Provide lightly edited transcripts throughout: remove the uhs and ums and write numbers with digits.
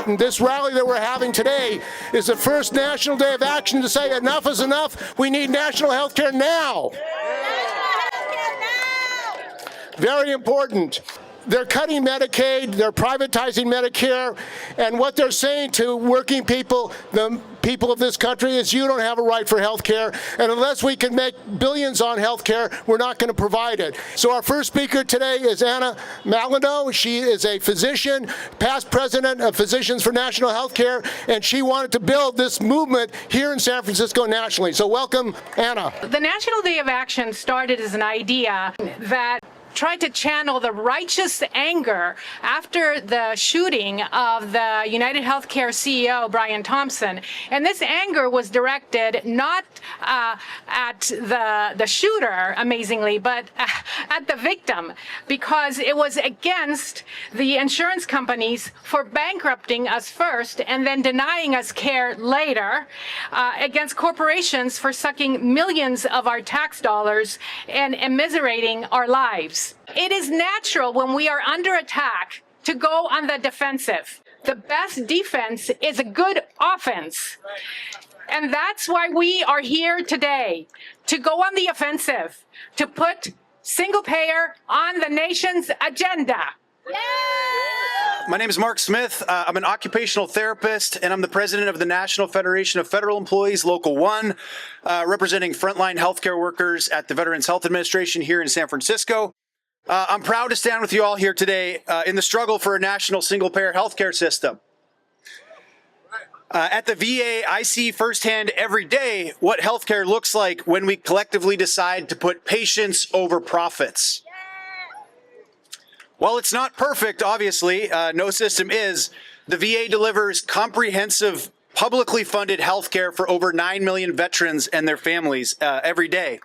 important. This rally that we're having today is the first National Day of Action to say enough is enough. We need national health care now. Very important. They're cutting Medicaid, they're privatizing Medicare, and what they're saying to working people, the people of this country, is you don't have a right for health care, and unless we can make billions on health care, we're not going to provide it. So our first speaker today is Anna Malino. She is a physician, past president of Physicians for National Health Care, and she wanted to build this movement here in San Francisco nationally. So welcome, Anna. The National Day of Action started as an idea that tried to channel the righteous anger after the shooting of the United Healthcare CEO, Brian Thompson. And this anger was directed not at the shooter, amazingly, but at the victim, because it was against the insurance companies for bankrupting us first and then denying us care later, against corporations for sucking millions of our tax dollars and immiserating our lives. It is natural when we are under attack to go on the defensive. The best defense is a good offense. And that's why we are here today, to go on the offensive, to put single payer on the nation's agenda. My name is Mark Smith. I'm an occupational therapist, and I'm the president of the National Federation of Federal Employees, Local 1, representing frontline healthcare workers at the Veterans Health Administration here in San Francisco. I'm proud to stand with you all here today in the struggle for a national single-payer healthcare system. At the VA, I see firsthand every day what healthcare looks like when we collectively decide to put patients over profits. While it's not perfect, obviously, no system is, the VA delivers comprehensive, publicly funded healthcare for over 9 million veterans and their families every day.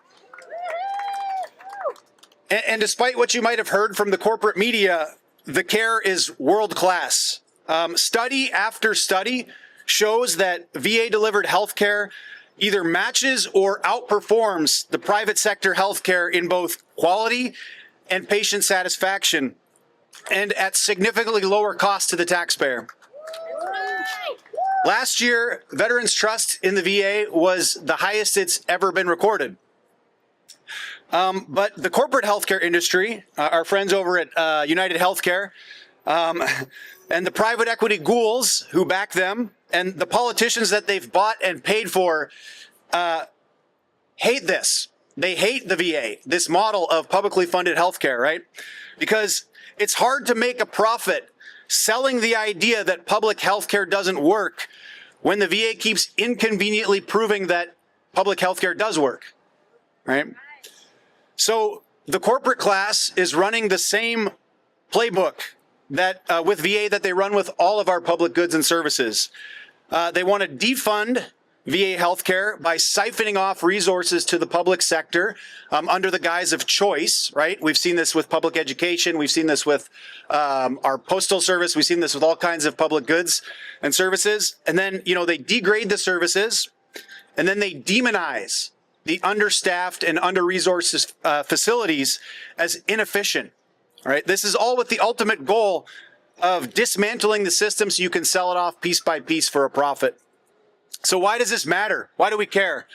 And despite what you might have heard from the corporate media, the care is world-class. Study after study shows that VA-delivered healthcare either matches or outperforms the private sector healthcare in both quality and patient satisfaction, and at significantly lower cost to the taxpayer. Last year, veterans' trust in the VA was the highest it's ever been recorded. But the corporate healthcare industry, our friends over at United Healthcare, and the private equity ghouls who back them, and the politicians that they've bought and paid for, hate this. They hate the VA, this model of publicly funded healthcare, right? Because it's hard to make a profit selling the idea that public healthcare doesn't work when the VA keeps inconveniently proving that public healthcare does work, right? So the corporate class is running the same playbook that with VA that they run with all of our public goods and services. They want to defund VA healthcare by siphoning off resources to the public sector under the guise of choice, right? We've seen this with public education. We've seen this with our postal service. We've seen this with all kinds of public goods and services. And then, they degrade the services, and then they demonize the understaffed and under-resourced facilities as inefficient, right? This is all with the ultimate goal of dismantling the system so you can sell it off piece by piece for a profit. So why does this matter? Why do we care?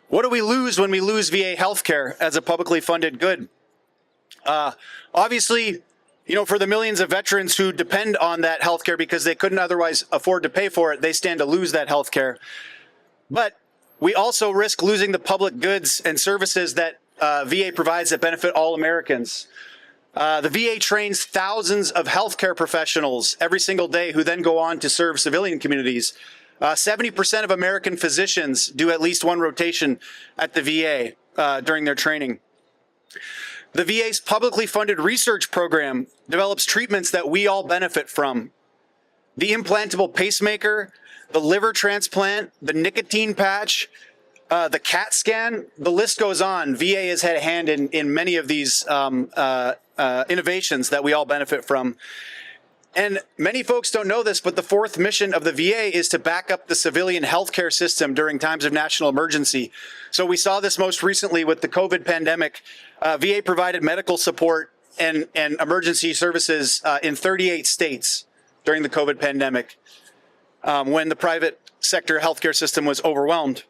What do we lose when we lose VA healthcare as a publicly funded good? Obviously, for the millions of veterans who depend on that healthcare because they couldn't otherwise afford to pay for it, they stand to lose that healthcare. But we also risk losing the public goods and services that VA provides that benefit all Americans. The VA trains thousands of healthcare professionals every single day who then go on to serve civilian communities. 70% of American physicians do at least one rotation at the VA during their training. The VA's publicly funded research program develops treatments that we all benefit from. The implantable pacemaker, the liver transplant, the nicotine patch, the CAT scan, the list goes on. VA has had a hand in many of these innovations that we all benefit from. And many folks don't know this, but the fourth mission of the VA is to back up the civilian healthcare system during times of national emergency. So we saw this most recently with the COVID pandemic. VA provided medical support and emergency services in 38 states during the COVID pandemic. when the private sector healthcare system was overwhelmed.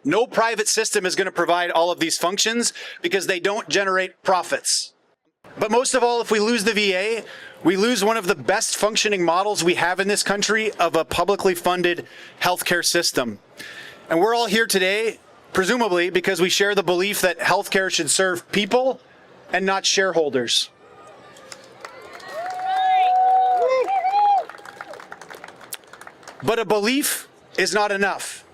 No private system is going to provide all of these functions because they don't generate profits. But most of all, if we lose the VA, we lose one of the best functioning models we have in this country of a publicly funded healthcare system. And we're all here today, presumably because we share the belief that healthcare should serve people and not shareholders. But a belief is not enough.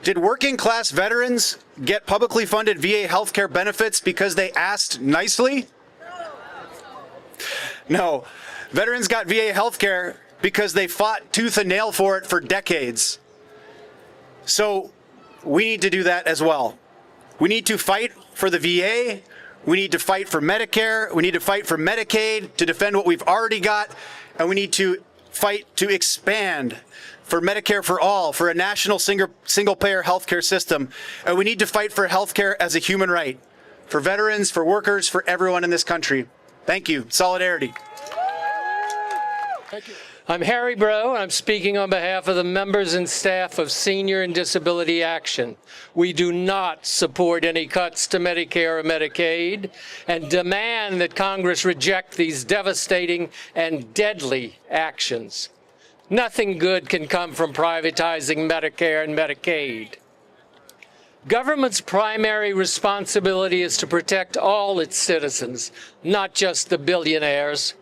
Did working class veterans get publicly funded VA healthcare benefits because they asked nicely? No. Veterans got VA healthcare because they fought tooth and nail for it for decades. So we need to do that as well. We need to fight for the VA. We need to fight for Medicare. We need to fight for Medicaid to defend what we've already got. And we need to fight to expand for Medicare for all, for a national single-payer healthcare system. And we need to fight for healthcare as a human right, for veterans, for workers, for everyone in this country. Thank you. Solidarity. Thank you. I'm Harry Breaux. I'm speaking on behalf of the members and staff of Senior and Disability Action. We do not support any cuts to Medicare or Medicaid and demand that Congress reject these devastating and deadly actions. Nothing good can come from privatizing Medicare and Medicaid. Government's primary responsibility is to protect all its citizens, not just the billionaires.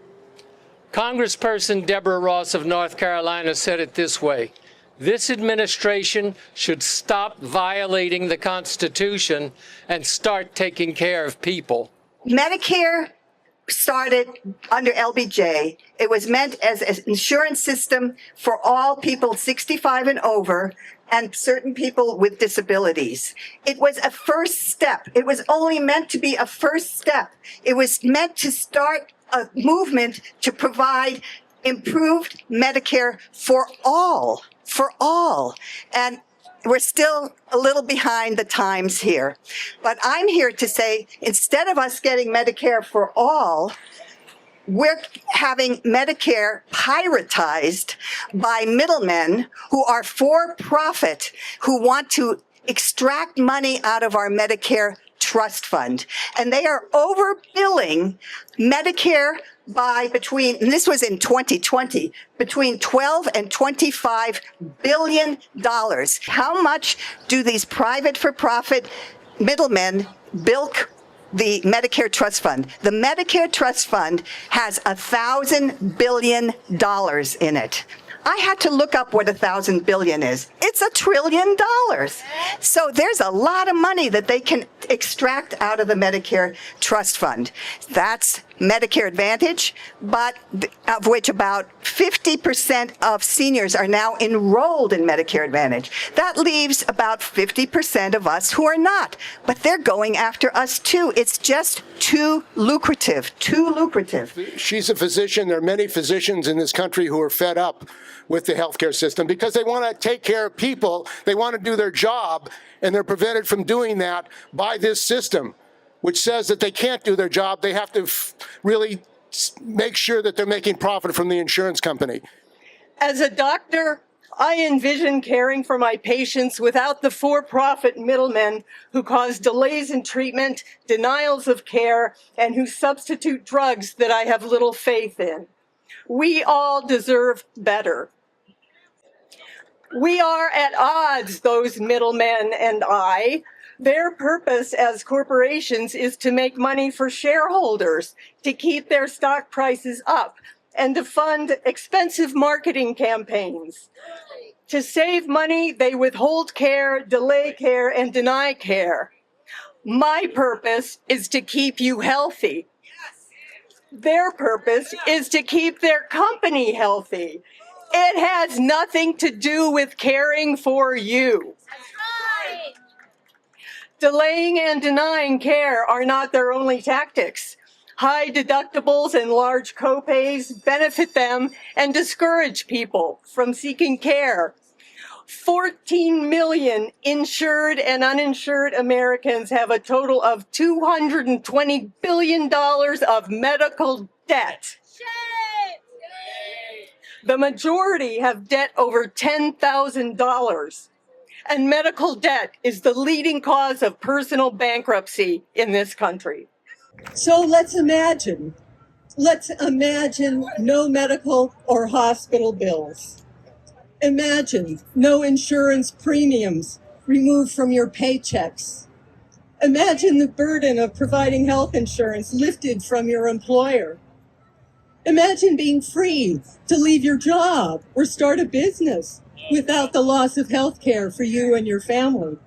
Congressperson Deborah Ross of North Carolina said it this way: this administration should stop violating the Constitution and start taking care of people. Medicare started under LBJ. It was meant as an insurance system for all people 65 and over and certain people with disabilities. It was a first step. It was only meant to be a first step. It was meant to start a movement to provide improved Medicare for all, And we're still a little behind the times here. But I'm here to say, instead of us getting Medicare for all, we're having Medicare piratized by middlemen who are for profit, who want to extract money out of our Medicare trust fund. And they are overbilling Medicare by and this was in 2020, between 12 and 25 billion dollars. How much do these private for-profit middlemen bilk the Medicare trust fund? The Medicare trust fund has $1,000 billion in it. I had to look up what 1,000 billion is. It's $1 trillion. So there's a lot of money that they can extract out of the Medicare trust fund. That's Medicare Advantage, but of which about 50% of seniors are now enrolled in Medicare Advantage. That leaves about 50% of us who are not, but they're going after us too. It's just too lucrative, She's a physician. There are many physicians in this country who are fed up with the healthcare system because they want to take care of people. They want to do their job, and they're prevented from doing that by this system, which says that they can't do their job. They have to really make sure that they're making profit from the insurance company. As a doctor, I envision caring for my patients without the for-profit middlemen who cause delays in treatment, denials of care, and who substitute drugs that I have little faith in. We all deserve better. We are at odds, those middlemen and I. Their purpose as corporations is to make money for shareholders, to keep their stock prices up, and to fund expensive marketing campaigns. To save money, they withhold care, delay care, and deny care. My purpose is to keep you healthy. Their purpose is to keep their company healthy. It has nothing to do with caring for you. Delaying and denying care are not their only tactics. High deductibles and large copays benefit them and discourage people from seeking care. 14 million insured and uninsured Americans have a total of $220 billion of medical debt. The majority have debt over $10,000. And medical debt is the leading cause of personal bankruptcy in this country. So let's imagine no medical or hospital bills. Imagine no insurance premiums removed from your paychecks. Imagine the burden of providing health insurance lifted from your employer. Imagine being free to leave your job or start a business without the loss of health care for you and your family.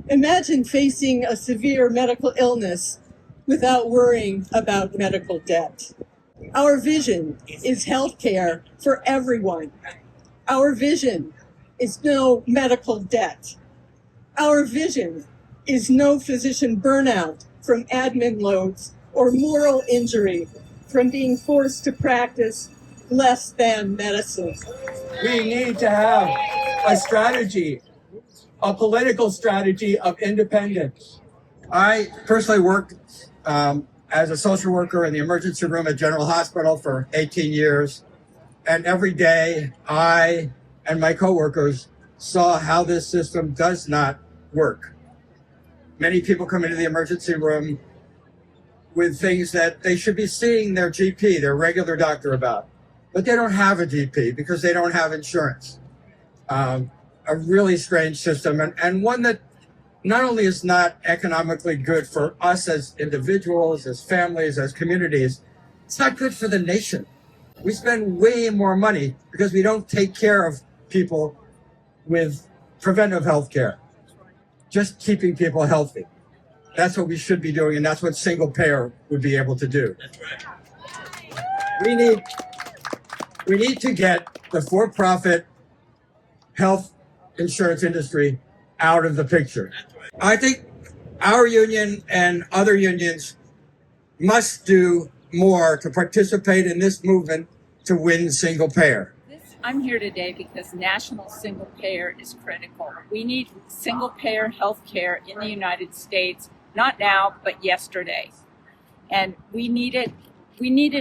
Imagine facing a severe medical illness without worrying about medical debt. Our vision is health care for everyone. Our vision is no medical debt. Our vision is no physician burnout from admin loads or moral injury from being forced to practice less than medicine. We need to have a strategy, a political strategy of independence. I personally worked as a social worker in the emergency room at General Hospital for 18 years. And every day I and my coworkers saw how this system does not work. Many people come into the emergency room with things that they should be seeing their GP, their regular doctor about. But they don't have a GP because they don't have insurance. A really strange system and one that not only is not economically good for us as individuals, as families, as communities, it's not good for the nation. We spend way more money because we don't take care of people with preventive health care, just keeping people healthy. That's what we should be doing, and that's what single payer would be able to do. That's right. We need to get the for-profit health insurance industry out of the picture. I think our union and other unions must do more to participate in this movement to win single payer. I'm here today because national single payer is critical. We need single payer health care in the United States, not now, but yesterday. And we need it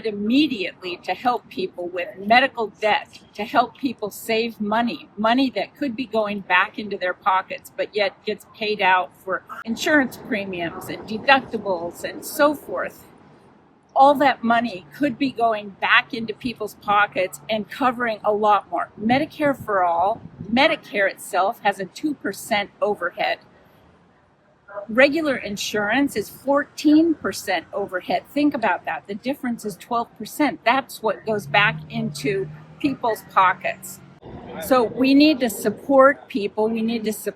immediately to help people with medical debt, to help people save money that could be going back into their pockets, but yet gets paid out for insurance premiums and deductibles and so forth. All that money could be going back into people's pockets and covering a lot more. Medicare for all, Medicare itself has a 2% overhead. Regular insurance is 14% overhead. Think about that. The difference is 12%. That's what goes back into people's pockets. So we need to support people. We need to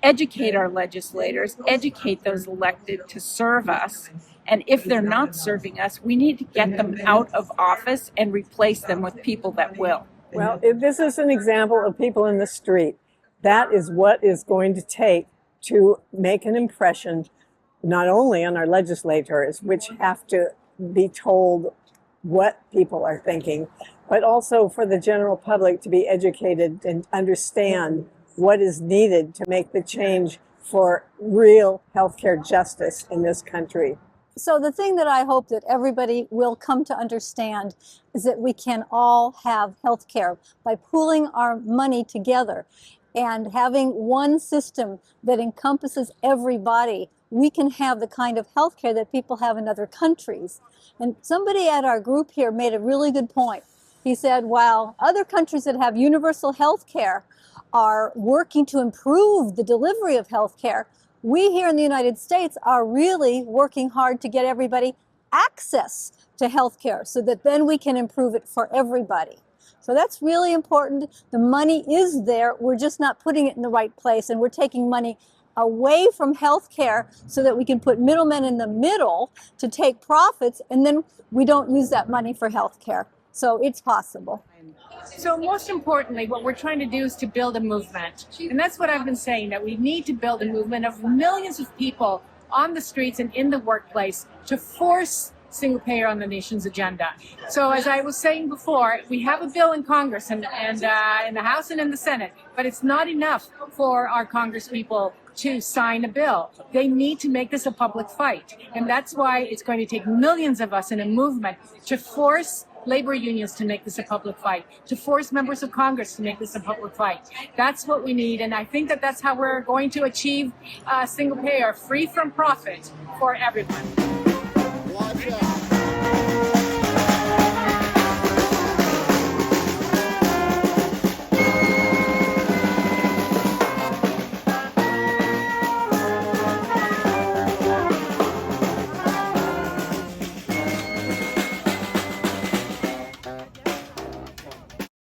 educate our legislators, educate those elected to serve us. And if they're not serving us, we need to get them out of office and replace them with people that will. Well, if this is an example of people in the street. That is what is going to take to make an impression, not only on our legislators, which have to be told what people are thinking, but also for the general public to be educated and understand what is needed to make the change for real healthcare justice in this country. So the thing that I hope that everybody will come to understand is that we can all have health care by pooling our money together and having one system that encompasses everybody. We can have the kind of health care that people have in other countries. And somebody at our group here made a really good point. He said, while other countries that have universal health care are working to improve the delivery of health care, we here in the United States are really working hard to get everybody access to health care so that then we can improve it for everybody. So that's really important. The money is there. We're just not putting it in the right place, and we're taking money away from health care so that we can put middlemen in the middle to take profits, and then we don't use that money for health care. So it's possible. So most importantly, what we're trying to do is to build a movement. And that's what I've been saying, that we need to build a movement of millions of people on the streets and in the workplace to force single payer on the nation's agenda. So as I was saying before, we have a bill in Congress and in the House and in the Senate, but it's not enough for our Congresspeople to sign a bill. They need to make this a public fight. And that's why it's going to take millions of us in a movement to force labor unions to make this a public fight, to force members of Congress to make this a public fight. That's what we need, and I think that that's how we're going to achieve single payer, free from profit for everyone. Watch out.